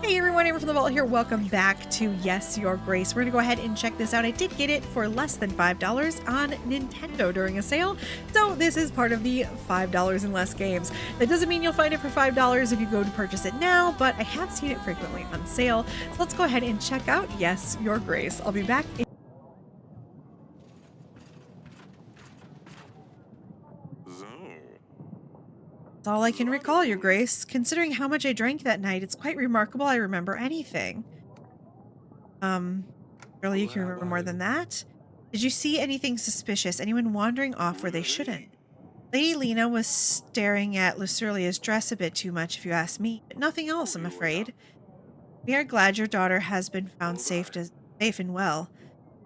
Hey everyone, AmberFrmThVault here. Welcome back to Yes, Your Grace. We're going to go ahead and check this out. I did get it for less than $5 on Nintendo during a sale. So this is part of the $5 and less games. That doesn't mean you'll find it for $5 if you go to purchase it now, but I have seen it frequently on sale. So let's go ahead and check out Yes, Your Grace. I'll be back in That's all I can recall, Your Grace. Considering how much I drank that night, it's quite remarkable I remember anything. Surely you can remember more than that? Did you see anything suspicious? Anyone wandering off where they shouldn't? Lady Lena was staring at Lucilia's dress a bit too much, if you ask me, but nothing else, I'm afraid. We are glad your daughter has been found safe and well.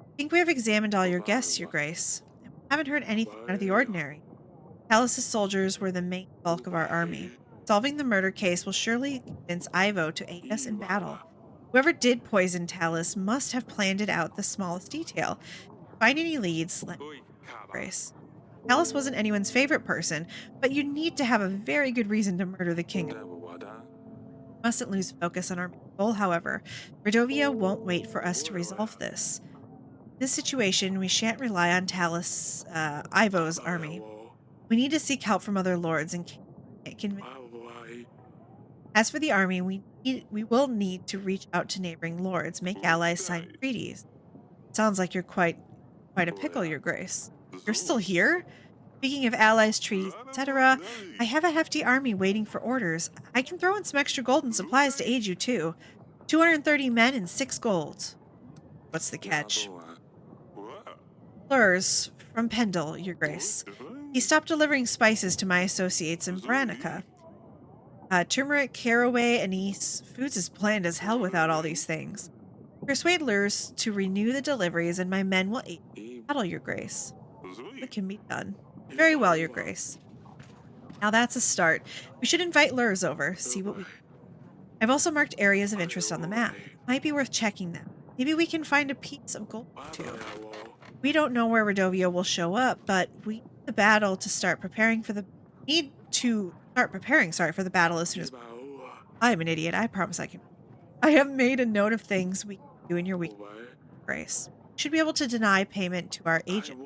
I think we have examined all your guests, Your Grace. We haven't heard anything out of the ordinary. Talus's soldiers were the main bulk of our army. Solving the murder case will surely convince Ivo to aid us in battle. Whoever did poison Talus must have planned it out the smallest detail. Find any leads, let me know, Grace. Talus wasn't anyone's favorite person, but you need to have a very good reason to murder the king. Mustn't lose focus on our main goal, however. Redovia won't wait for us to resolve this. In this situation, we shan't rely on Talus, Ivo's army. We need to seek help from other lords and convince. As for the army, we will need to reach out to neighboring lords, make allies, sign treaties. Sounds like you're quite a pickle, Your Grace. You're still here? Speaking of allies, treaties, etc., I have a hefty army waiting for orders. I can throw in some extra gold and supplies to aid you too. 230 men and 6 gold. What's the catch? Lurs from Pendle, Your Grace. He stopped delivering spices to my associates in Branica. Turmeric, caraway, anise. Foods is bland as hell without all these things. Persuade Lurs to renew the deliveries and my men will aid in battle, Your Grace. It can be done. Very well, Your Grace. Now that's a start. We should invite Lurs over, see what we can. I've also marked areas of interest on the map. Might be worth checking them. Maybe we can find a piece of gold too. We don't know where Redovia will show up, but we need the battle to start preparing for the for the battle as soon as I'm an idiot. I promise I can. I have made a note of things we can do in your week, Grace. Should be able to deny payment to our agent.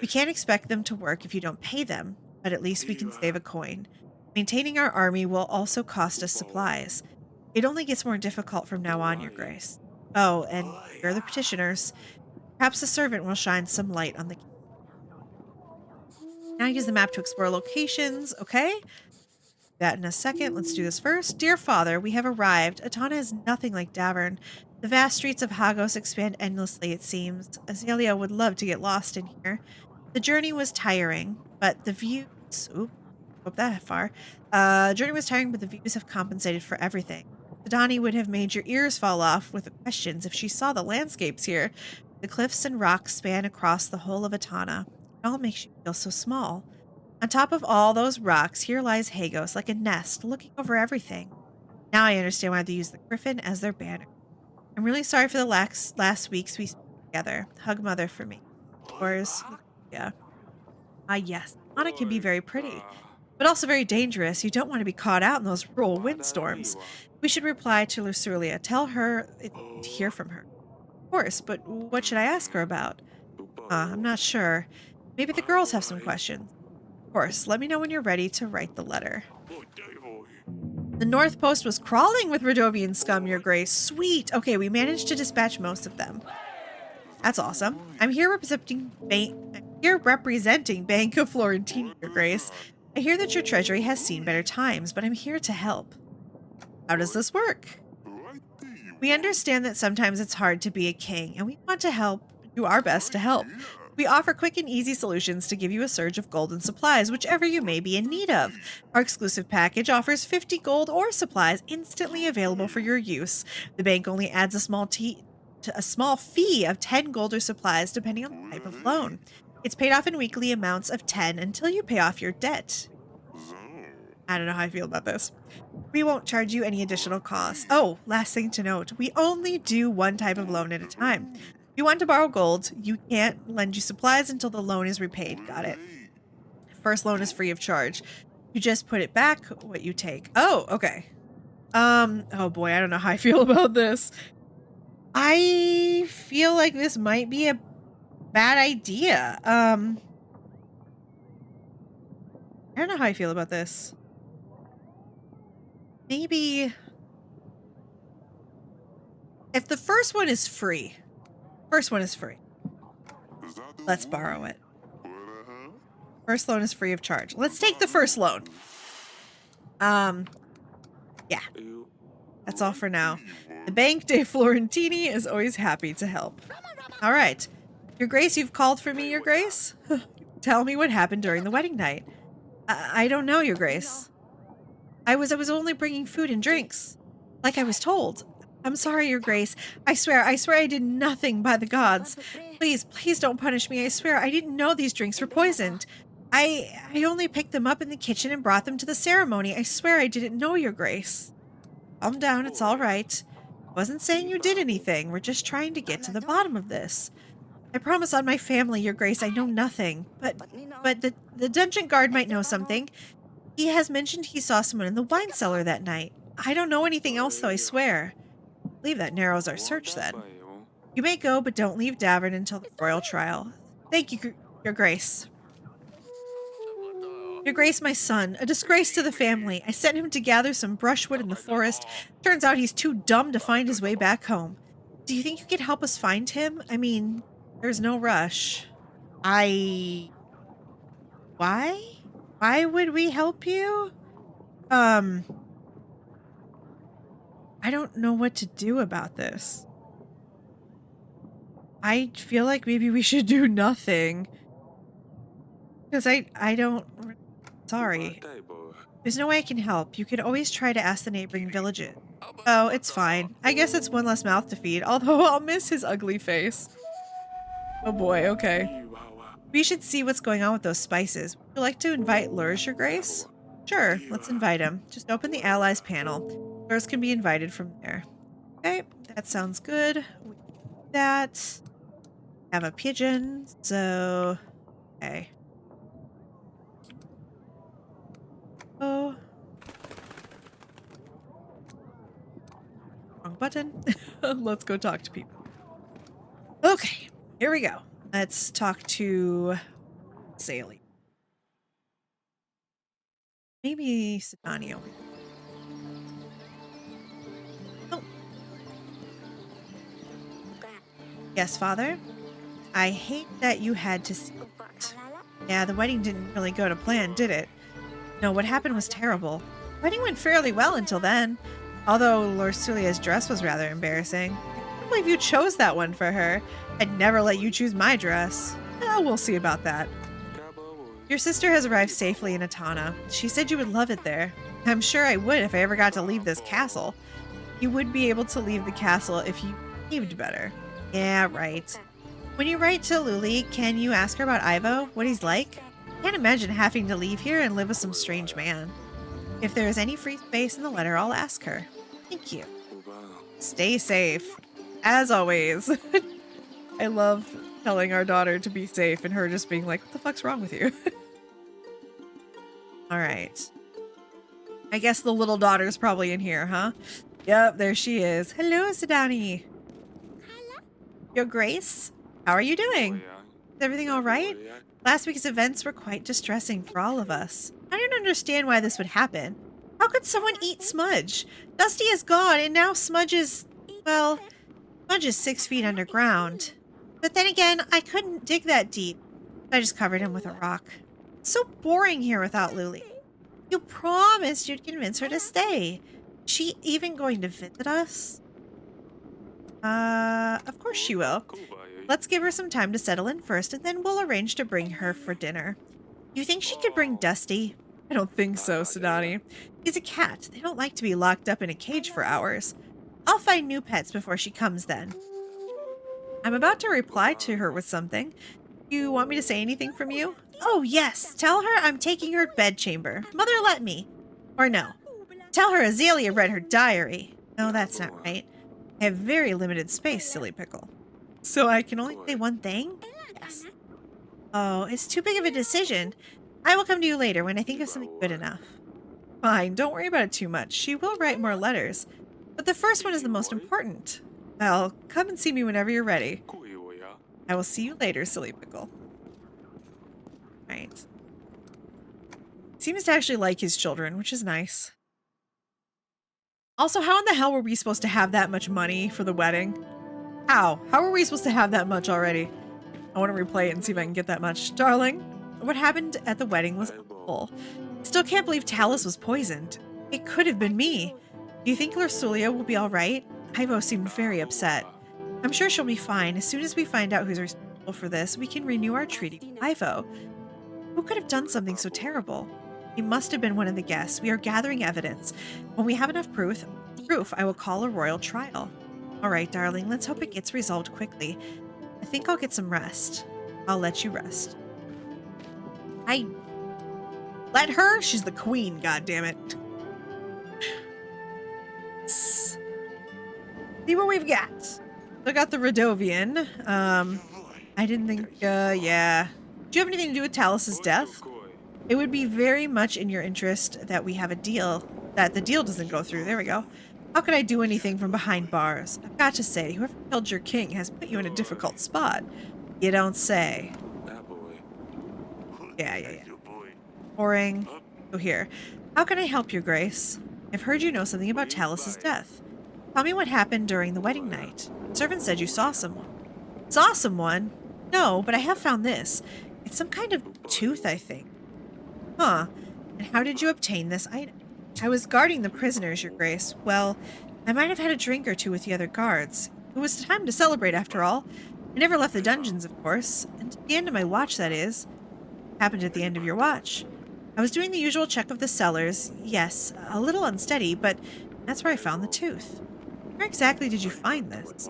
We can't expect them to work if you don't pay them, but at least we can save a coin. Maintaining our army will also cost us supplies. It only gets more difficult from now on, Your Grace. Oh, and you're the petitioners. Perhaps the servant will shine some light on the case. Now use the map to explore locations. Okay. That in a second. Let's do this first. Dear Father, we have arrived. Atana is nothing like Davern. The vast streets of Hagos expand endlessly, it seems. Azalea would love to get lost in here. The journey was tiring, but the views... Oop, hope that far. Journey was tiring, but the views have compensated for everything. Sadani would have made your ears fall off with the questions if she saw the landscapes here. The cliffs and rocks span across the whole of Atana. It all makes you feel so small. On top of all those rocks, here lies Hagos, like a nest, looking over everything. Now I understand why they use the griffin as their banner. I'm really sorry for the last weeks we spent together. Hug Mother for me. Yours, yeah. Yes, Atana can be very pretty, but also very dangerous. You don't want to be caught out in those rural windstorms. We should reply to Lucilia. Tell her to hear from her. Of course, but what should I ask her about? I'm not sure. Maybe the girls have some questions. Of course, let me know when you're ready to write the letter. The North Post was crawling with Redovian scum, Your Grace. Sweet! Okay, we managed to dispatch most of them. That's awesome. I'm here representing Bank of Florentine, Your Grace. I hear that your treasury has seen better times, but I'm here to help. How does this work? We understand that sometimes it's hard to be a king, and we want to help, do our best to help. We offer quick and easy solutions to give you a surge of gold and supplies, whichever you may be in need of. Our exclusive package offers 50 gold or supplies instantly available for your use. The bank only adds a small fee of 10 gold or supplies depending on the type of loan. It's paid off in weekly amounts of 10 until you pay off your debt. I don't know how I feel about this. We won't charge you any additional costs. Oh, last thing to note, we only do one type of loan at a time. If you want to borrow gold, you can't lend you supplies until the loan is repaid. Got it. First loan is free of charge. You just put it back what you take. Oh, okay. Oh boy, I don't know how I feel about this. I feel like this might be a bad idea. I don't know how I feel about this. Maybe if the first one is free. First one is free. Let's borrow it. First loan is free of charge. Let's take the first loan. Yeah. That's all for now. The Bank de Florentini is always happy to help. All right. Your Grace, you've called for me, Your Grace? Tell me what happened during the wedding night. I don't know, Your Grace. I was only bringing food and drinks. Like I was told. I'm sorry, Your Grace. I swear I did nothing by the gods. Please don't punish me. I swear I didn't know these drinks were poisoned. I only picked them up in the kitchen and brought them to the ceremony. I swear I didn't know, Your Grace. Calm down, it's all right. I wasn't saying you did anything. We're just trying to get to the bottom of this. I promise on my family, Your Grace, I know nothing. But the dungeon guard might know something. He has mentioned he saw someone in the wine cellar that night. I don't know anything else, though, I swear. I believe that narrows our search, then. You may go, but don't leave Davern until the royal trial. Thank you, Your Grace. Your Grace, my son, a disgrace to the family. I sent him to gather some brushwood in the forest. Turns out he's too dumb to find his way back home. Do you think you could help us find him? I mean, there's no rush. Why? Why would we help you? I don't know what to do about this. I feel like maybe we should do nothing. Because I don't... Sorry. There's no way I can help. You could always try to ask the neighboring villages. Oh, it's fine. I guess it's one less mouth to feed, although I'll miss his ugly face. Oh boy, okay. We should see what's going on with those spices. Would you like to invite Lurs, Your Grace? Sure, let's invite him. Just open the allies panel. Lurs can be invited from there. Okay, that sounds good. We do that. Have a pigeon, so... Okay. Oh. Wrong button. Let's go talk to people. Okay, here we go. Let's talk to Saley. Maybe Sidanio. Oh. Yes, Father. I hate that you had to see it. Yeah, the wedding didn't really go to plan, did it? No, what happened was terrible. The wedding went fairly well until then. Although Lorsulia's dress was rather embarrassing. I can't believe you chose that one for her. I'd never let you choose my dress. Oh, we'll see about that. Your sister has arrived safely in Atana. She said you would love it there. I'm sure I would if I ever got to leave this castle. You would be able to leave the castle if you behaved better. Yeah, right. When you write to Luli, can you ask her about Ivo? What he's like? I can't imagine having to leave here and live with some strange man. If there is any free space in the letter, I'll ask her. Thank you. Stay safe. As always. I love telling our daughter to be safe and her just being like, what the fuck's wrong with you? Alright. I guess the little daughter's probably in here, huh? Yep, there she is. Hello, Sidani. Hello. Your Grace? How are you doing? Is everything alright? Last week's events were quite distressing for all of us. I don't understand why this would happen. How could someone eat Smudge? Dusty is gone, and now Smudge is... well, Smudge is 6 feet underground. But then again, I couldn't dig that deep. I just covered him with a rock. It's so boring here without Luli. You promised you'd convince her to stay. Is she even going to visit us? Of course she will. Let's give her some time to settle in first, and then we'll arrange to bring her for dinner. You think she could bring Dusty? I don't think so, Sidani. He's a cat. They don't like to be locked up in a cage for hours. I'll find new pets before she comes then. I'm about to reply to her with something. You want me to say anything from you? Oh, yes. Tell her I'm taking her bedchamber. Mother let me. Or no. Tell her Azalea read her diary. No, that's not right. I have very limited space, silly pickle. So I can only say one thing? Yes. Oh, it's too big of a decision. I will come to you later when I think of something good enough. Fine, don't worry about it too much. She will write more letters. But the first one is the most important. Well, come and see me whenever you're ready. I will see you later, silly pickle. Right. Seems to actually like his children, which is nice. Also, how in the hell were we supposed to have that much money for the wedding? How? How are we supposed to have that much already? I want to replay it and see if I can get that much. Darling, what happened at the wedding was awful. Still can't believe Talus was poisoned. It could have been me. Do you think Lursulia will be alright? Ivo seemed very upset. I'm sure she'll be fine. As soon as we find out who's responsible for this, we can renew our treaty with Ivo. Who could have done something so terrible? He must have been one of the guests. We are gathering evidence. When we have enough proof, I will call a royal trial. Alright, darling, let's hope it gets resolved quickly. I think I'll get some rest. I'll let you rest. I let her? She's the queen, goddammit. See what we've got. I got the Radovian. I didn't think, yeah. Do you have anything to do with Talus's death? It would be very much in your interest that we have a deal, that the deal doesn't go through. There we go. How could I do anything from behind bars? I've got to say, whoever killed your king has put you in a difficult spot. You don't say. Yeah. Boring. Go here. How can I help your grace? I've heard you know something about Talus's death. Tell me what happened during the wedding night. The servant said you saw someone. Saw someone? No, but I have found this. It's some kind of tooth, I think. Huh. And how did you obtain this item? I was guarding the prisoners, your grace. Well, I might have had a drink or two with the other guards. It was time to celebrate, after all. I never left the dungeons, of course. And at the end of my watch, that is. Happened at the end of your watch. I was doing the usual check of the cellars. Yes, a little unsteady, but that's where I found the tooth. Where exactly did you find this?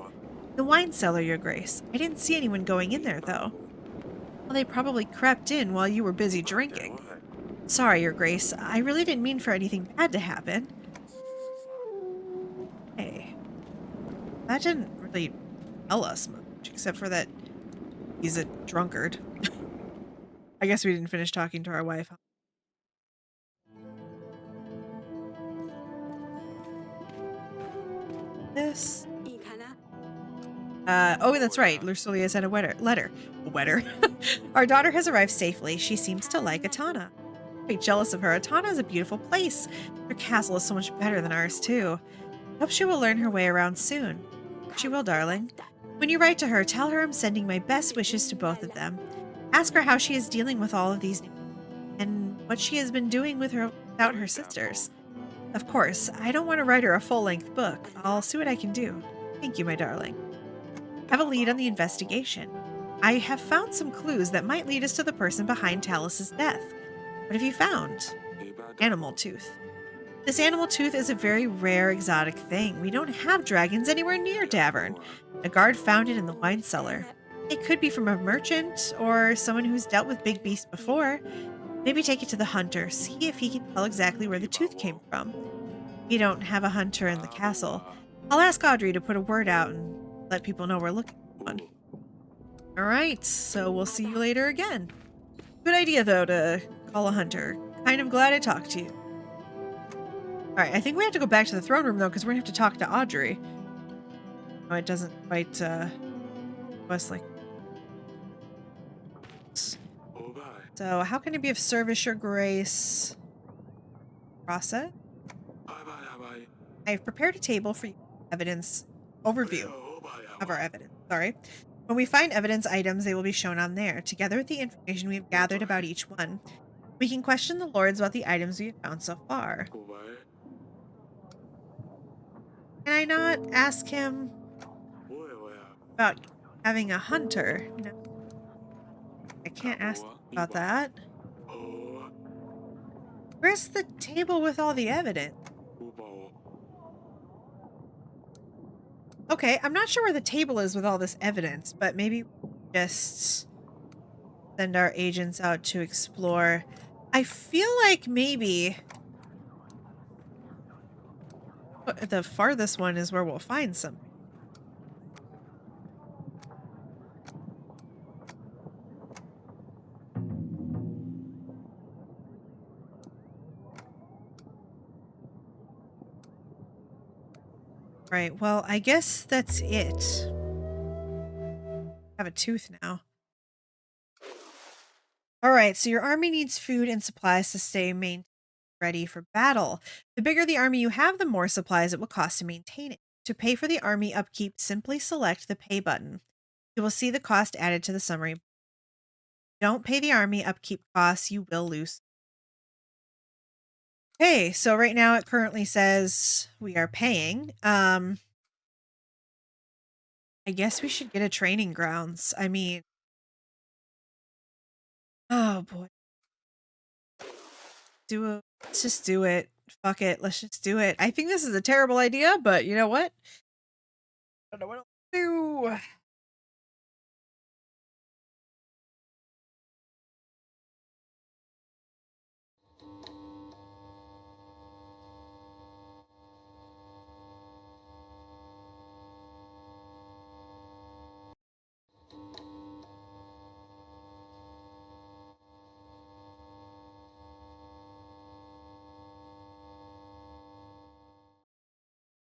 The wine cellar, your grace. I didn't see anyone going in there, though. Well, they probably crept in while you were busy drinking. Sorry, your grace. I really didn't mean for anything bad to happen. Hey. That didn't really tell us much, except for that he's a drunkard. I guess we didn't finish talking to our wife. This. Oh, that's right. Lursulia sent a letter. A letter. Our daughter has arrived safely. She seems to like Atana. Quite jealous of her. Atana is a beautiful place. Her castle is so much better than ours, too. Hope she will learn her way around soon. She will, darling. When you write to her, tell her I'm sending my best wishes to both of them. Ask her how she is dealing with all of these and what she has been doing without her sisters. Of course, I don't want to write her a full-length book. I'll see what I can do. Thank you, my darling. Have a lead on the investigation. I have found some clues that might lead us to the person behind Talus's death. What have you found? Animal tooth. This animal tooth is a very rare exotic thing. We don't have dragons anywhere near Davern. A guard found it in the wine cellar. It could be from a merchant or someone who's dealt with big beasts before. Maybe take it to the hunter, see if he can tell exactly where the tooth came from. We don't have a hunter in the castle. I'll ask Audrey to put a word out and let people know we're looking for one. Alright, so we'll see you later again. Good idea, though, to call a hunter. Kind of glad I talked to you. Alright, I think we have to go back to the throne room, though, because we're going to have to talk to Audrey. No, it doesn't quite, us like... So, how can I be of service, your grace? Process? I have prepared a table for you. Evidence overview of our evidence. Sorry. When we find evidence items, they will be shown on there, together with the information we have gathered about each one. We can question the lords about the items we have found so far. Can I not ask him about having a hunter? No. I can't ask about that. Where's the table with all the evidence? Okay, I'm not sure where the table is with all this evidence, but maybe just send our agents out to explore. I feel like maybe the farthest one is where we'll find some. Right, well, I guess that's it. I have a tooth now. All right, so your army needs food and supplies to stay ready for battle. The bigger the army you have, the more supplies it will cost to maintain it. To pay for the army upkeep, simply select the pay button. You will see the cost added to the summary. Don't pay the army upkeep costs, you will lose. Okay, so right now it currently says we are paying. I guess we should get a training grounds. I mean, oh boy. Let's just do it. Fuck it. Let's just do it. I think this is a terrible idea, but you know what? I don't know what else to do.